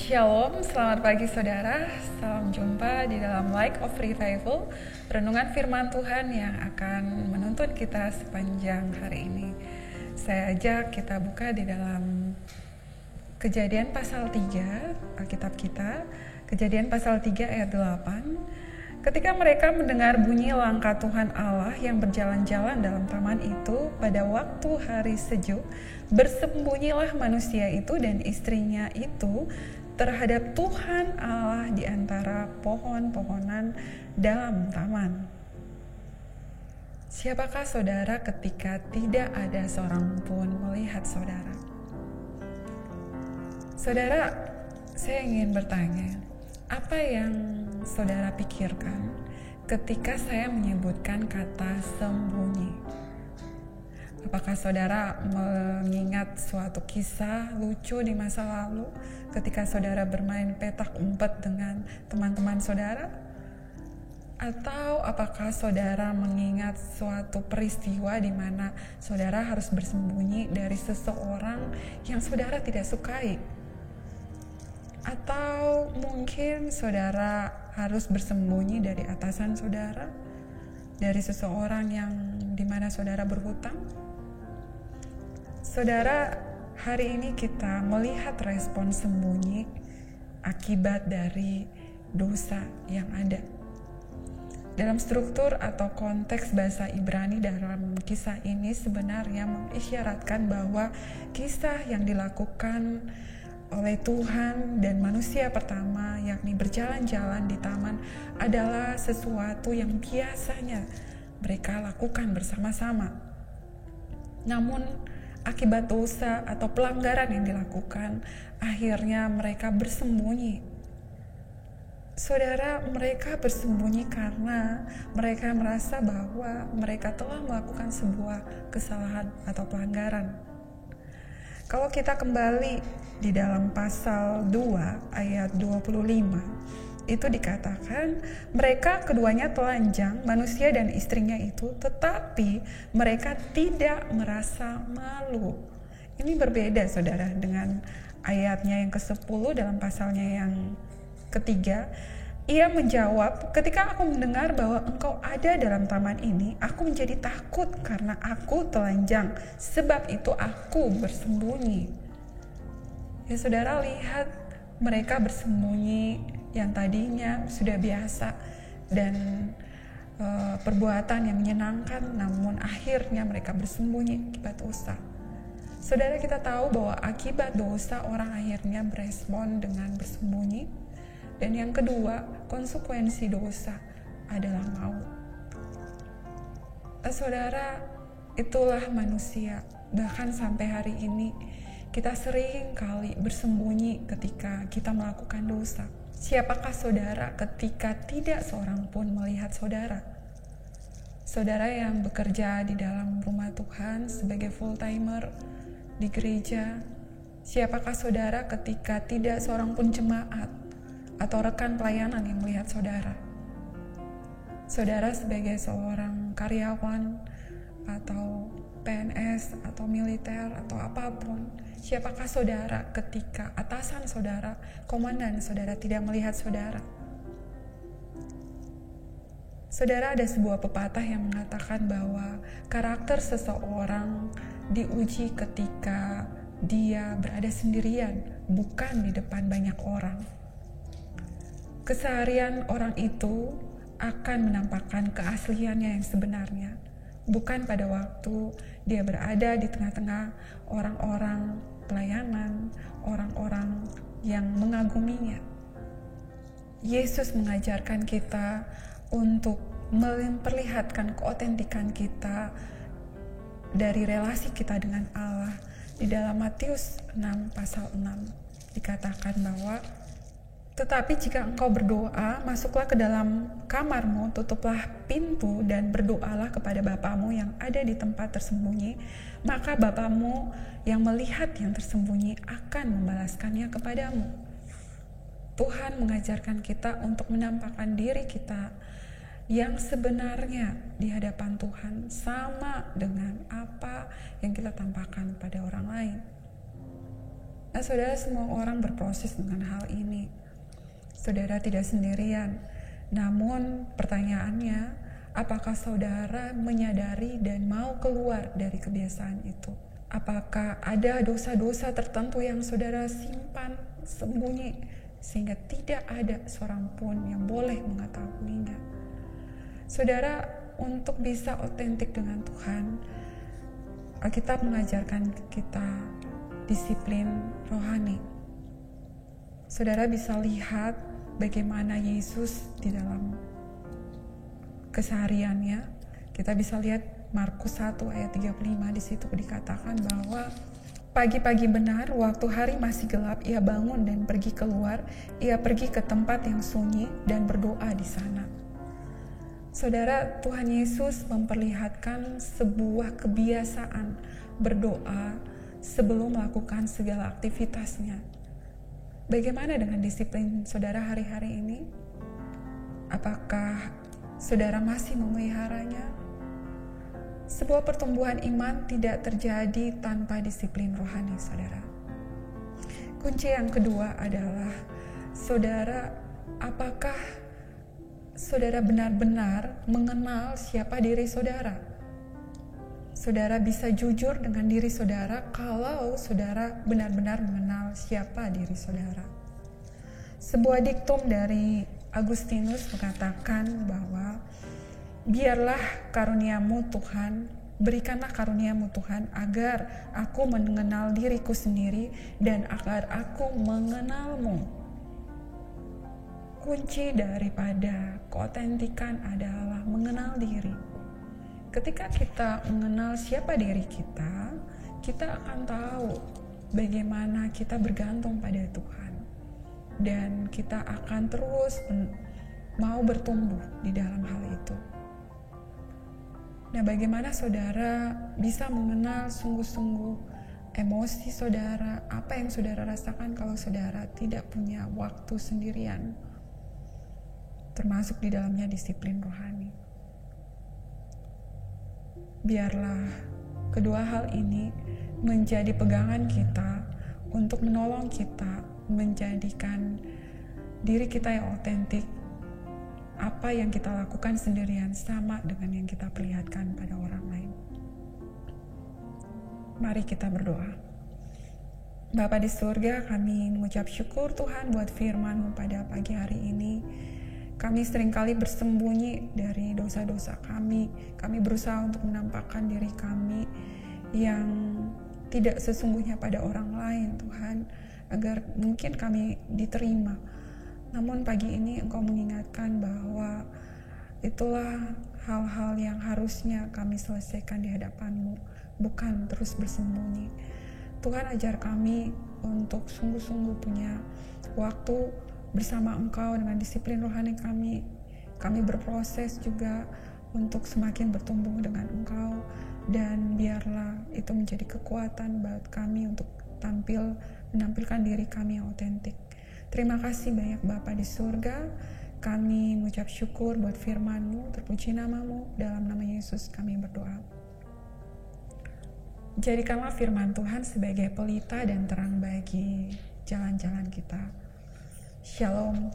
Shalom, selamat pagi saudara. Salam jumpa di dalam Light of Revival, renungan firman Tuhan yang akan menuntun kita sepanjang hari ini. Saya ajak kita buka di dalam Kejadian pasal 3, Alkitab kita, Kejadian pasal 3 ayat 8. Ketika mereka mendengar bunyi langkah Tuhan Allah yang berjalan-jalan dalam taman itu pada waktu hari sejuk, bersembunyilah manusia itu dan istrinya itu terhadap Tuhan Allah di antara pohon-pohonan dalam taman. Siapakah saudara ketika tidak ada seorang pun melihat saudara? Saudara, saya ingin bertanya, apa yang saudara pikirkan ketika saya menyebutkan kata sembunyi? Apakah saudara mengingat suatu kisah lucu di masa lalu ketika saudara bermain petak umpet dengan teman-teman saudara? Atau apakah saudara mengingat suatu peristiwa di mana saudara harus bersembunyi dari seseorang yang saudara tidak sukai? Atau mungkin saudara harus bersembunyi dari atasan saudara, dari seseorang yang dimana saudara berhutang? Saudara, hari ini kita melihat respon sembunyi akibat dari dosa yang ada. Dalam struktur atau konteks bahasa Ibrani dalam kisah ini sebenarnya mengisyaratkan bahwa kisah yang dilakukan oleh Tuhan dan manusia pertama, yakni berjalan-jalan di taman, adalah sesuatu yang biasanya mereka lakukan bersama-sama. Namun akibat dosa atau pelanggaran yang dilakukan, akhirnya mereka bersembunyi. Saudara, mereka bersembunyi karena mereka merasa bahwa mereka telah melakukan sebuah kesalahan atau pelanggaran. Kalau kita kembali di dalam pasal 2 ayat 25, itu dikatakan mereka keduanya telanjang, manusia dan istrinya itu, tetapi mereka tidak merasa malu. Ini berbeda saudara dengan ayatnya yang ke-10 dalam pasalnya yang ketiga. Ia menjawab, ketika aku mendengar bahwa engkau ada dalam taman ini, aku menjadi takut karena aku telanjang, sebab itu aku bersembunyi. Ya saudara, lihat mereka bersembunyi yang tadinya sudah biasa dan perbuatan yang menyenangkan, namun akhirnya mereka bersembunyi akibat dosa. Saudara, kita tahu bahwa akibat dosa orang akhirnya berespon dengan bersembunyi. Dan yang kedua, konsekuensi dosa adalah maut. Saudara, itulah manusia. Bahkan sampai hari ini, kita sering kali bersembunyi ketika kita melakukan dosa. Siapakah saudara ketika tidak seorang pun melihat saudara? Saudara yang bekerja di dalam rumah Tuhan sebagai full-timer di gereja, siapakah saudara ketika tidak seorang pun jemaat atau rekan pelayanan yang melihat saudara? Saudara sebagai seorang karyawan atau PNS atau militer atau apapun, siapakah saudara ketika atasan saudara, komandan saudara tidak melihat saudara? Saudara, ada sebuah pepatah yang mengatakan bahwa karakter seseorang diuji ketika dia berada sendirian, bukan di depan banyak orang. Keseharian orang itu akan menampakkan keasliannya yang sebenarnya, bukan pada waktu dia berada di tengah-tengah orang-orang pelayanan, orang-orang yang mengaguminya. Yesus mengajarkan kita untuk memperlihatkan keotentikan kita dari relasi kita dengan Allah. Di dalam Matius 6 pasal 6 dikatakan bahwa tetapi jika engkau berdoa, masuklah ke dalam kamarmu, tutuplah pintu dan berdoalah kepada Bapamu yang ada di tempat tersembunyi, maka Bapamu yang melihat yang tersembunyi akan membalaskannya kepadamu. Tuhan mengajarkan kita untuk menampakkan diri kita yang sebenarnya di hadapan Tuhan sama dengan apa yang kita tampakkan pada orang lain. Nah, saudara, semua orang berproses dengan hal ini. Saudara tidak sendirian. Namun pertanyaannya, apakah saudara menyadari dan mau keluar dari kebiasaan itu? Apakah ada dosa-dosa tertentu yang saudara simpan sembunyi sehingga tidak ada seorang pun yang boleh mengetahuinya? Saudara, untuk bisa otentik dengan Tuhan, Alkitab mengajarkan kita disiplin rohani. Saudara bisa lihat bagaimana Yesus di dalam kesehariannya. Kita bisa lihat Markus 1 ayat 35, di situ dikatakan bahwa pagi-pagi benar waktu hari masih gelap, ia bangun dan pergi keluar. Ia pergi ke tempat yang sunyi dan berdoa di sana. Saudara, Tuhan Yesus memperlihatkan sebuah kebiasaan berdoa sebelum melakukan segala aktivitasnya. Bagaimana dengan disiplin saudara hari-hari ini? Apakah saudara masih memeliharanya? Sebuah pertumbuhan iman tidak terjadi tanpa disiplin rohani, saudara. Kunci yang kedua adalah, saudara, apakah saudara benar-benar mengenal siapa diri saudara? Saudara bisa jujur dengan diri saudara kalau saudara benar-benar mengenal siapa diri saudara. Sebuah diktum dari Agustinus mengatakan bahwa biarlah karuniamu Tuhan, berikanlah karuniamu Tuhan agar aku mengenal diriku sendiri dan agar aku mengenalmu. Kunci daripada keotentikan adalah mengenal diri. Ketika kita mengenal siapa diri kita, kita akan tahu bagaimana kita bergantung pada Tuhan. Dan kita akan terus mau bertumbuh di dalam hal itu. Nah, bagaimana saudara bisa mengenal sungguh-sungguh emosi saudara, apa yang saudara rasakan kalau saudara tidak punya waktu sendirian, termasuk di dalamnya disiplin rohani. Biarlah kedua hal ini menjadi pegangan kita untuk menolong kita menjadikan diri kita yang otentik. Apa yang kita lakukan sendirian sama dengan yang kita perlihatkan pada orang lain. Mari kita berdoa. Bapa di surga, kami mengucap syukur Tuhan buat firman-Mu pada pagi hari ini. Kami seringkali bersembunyi dari dosa-dosa kami. Kami berusaha untuk menampakkan diri kami yang tidak sesungguhnya pada orang lain, Tuhan, agar mungkin kami diterima. Namun pagi ini Engkau mengingatkan bahwa itulah hal-hal yang harusnya kami selesaikan di hadapan-Mu, bukan terus bersembunyi. Tuhan, ajar kami untuk sungguh-sungguh punya waktu bersama Engkau dengan disiplin rohani kami. Kami berproses juga untuk semakin bertumbuh dengan Engkau, dan biarlah itu menjadi kekuatan buat kami untuk menampilkan diri kami yang otentik. Terima kasih banyak Bapa di surga. Kami mengucap syukur buat firman-Mu, terpuji nama-Mu, dalam nama Yesus kami berdoa. Jadikanlah firman Tuhan sebagai pelita dan terang bagi jalan-jalan kita. Shalom.